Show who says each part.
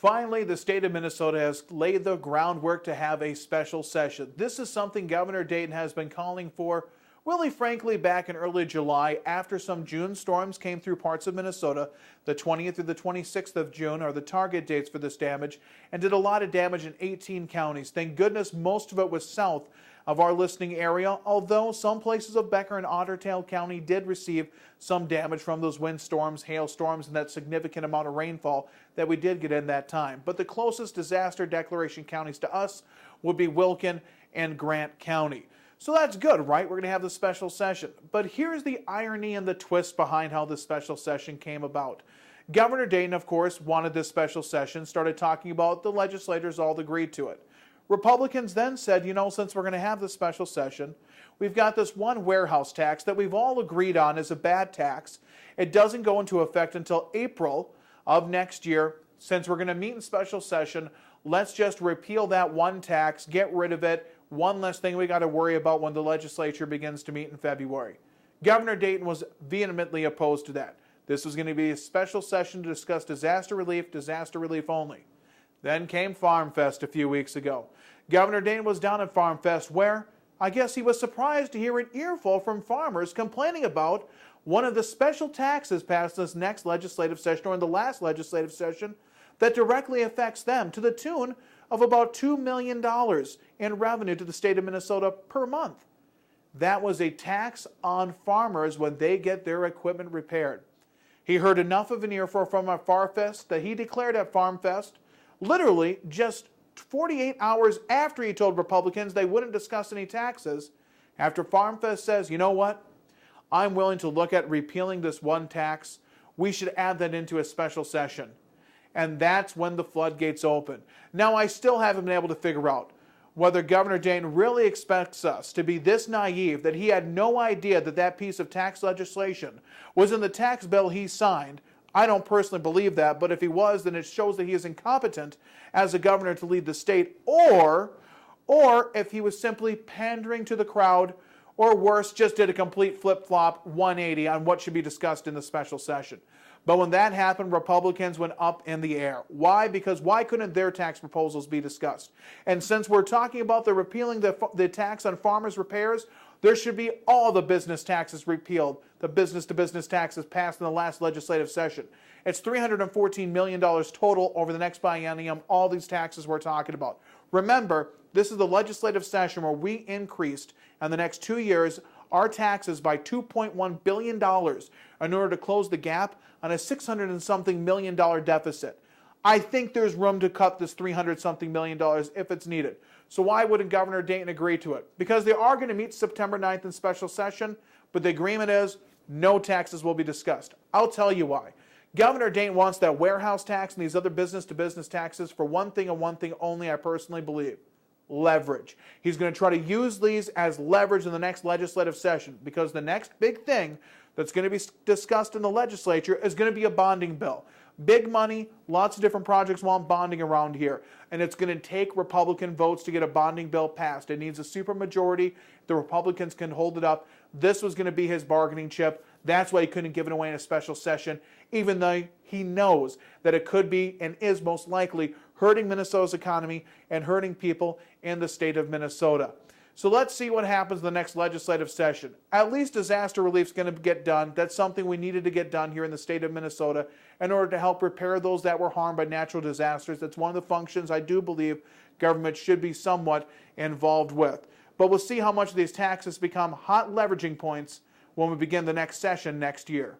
Speaker 1: Finally, the state of Minnesota has laid the groundwork to have a special session. This is something Governor Dayton has been calling for, really frankly, back in early July after some June storms came through parts of Minnesota. The 20th through the 26th of June are the target dates for this damage, and did a lot of damage in 18 counties. Thank goodness most of it was south of our listening area, although some places of Becker and Otter Tail County did receive some damage from those windstorms, hailstorms, and that significant amount of rainfall that we did get in that time. But the closest disaster declaration counties to us would be Wilkin and Grant County. So that's good, right? We're going to have the special session. But here's the irony and the twist behind how this special session came about. Governor Dayton, of course, wanted this special session, started talking about it. The legislators all agreed to it. Republicans then said, you know, since we're going to have this special session, we've got this one warehouse tax that we've all agreed on is a bad tax. It doesn't go into effect until April of next year. Since we're going to meet in special session, let's just repeal that one tax, get rid of it. One less thing we got to worry about when the legislature begins to meet in February. Governor Dayton was vehemently opposed to that. This was going to be a special session to discuss disaster relief only. Then came Farm Fest a few weeks ago. Governor Dayton was down at Farm Fest where I guess he was surprised to hear an earful from farmers complaining about one of the special taxes passed this next legislative session or in the last legislative session that directly affects them to the tune of about $2 million in revenue to the state of Minnesota per month. That was a tax on farmers when they get their equipment repaired. He heard enough of an earful from our Farm Fest that he declared at Farm Fest, literally just 48 hours after he told Republicans they wouldn't discuss any taxes, after Farm Fest says, you know what, I'm willing to look at repealing this one tax. We should add that into a special session. And that's when the floodgates open. Now, I still haven't been able to figure out whether Governor Dayton really expects us to be this naive that he had no idea that that piece of tax legislation was in the tax bill he signed. I don't personally believe that, but if he was, then it shows that he is incompetent as a governor to lead the state, or if he was simply pandering to the crowd, or worse, just did a complete flip-flop 180 on what should be discussed in the special session. But when that happened, Republicans went up in the air. Why? Because why couldn't their tax proposals be discussed? And since we're talking about the repealing the tax on farmers' repairs, there should be all the business taxes repealed, the business-to-business taxes passed in the last legislative session. It's $314 million total over the next biennium, all these taxes we're talking about. Remember, this is the legislative session where we increased in the next 2 years our taxes by $2.1 billion in order to close the gap on a $600 and something million deficit. I think there's room to cut this $300 something million if it's needed. So why wouldn't Governor Dayton agree to it? Because they are going to meet September 9th in special session, but the agreement is no taxes will be discussed. I'll tell you why. Governor Dayton wants that warehouse tax and these other business-to-business taxes for one thing and one thing only, I personally believe. Leverage. He's going to try to use these as leverage in the next legislative session because the next big thing that's going to be discussed in the legislature is going to be a bonding bill. Big money, lots of different projects want bonding around here, and it's going to take Republican votes to get a bonding bill passed. It needs a supermajority. The Republicans can hold it up. This was going to be his bargaining chip. That's why he couldn't give it away in a special session, even though he knows that it could be and is most likely hurting Minnesota's economy and hurting people in the state of Minnesota. So let's see what happens in the next legislative session. At least disaster relief is going to get done. That's something we needed to get done here in the state of Minnesota in order to help repair those that were harmed by natural disasters. That's one of the functions I do believe government should be somewhat involved with. But we'll see how much of these taxes become hot leveraging points when we begin the next session next year.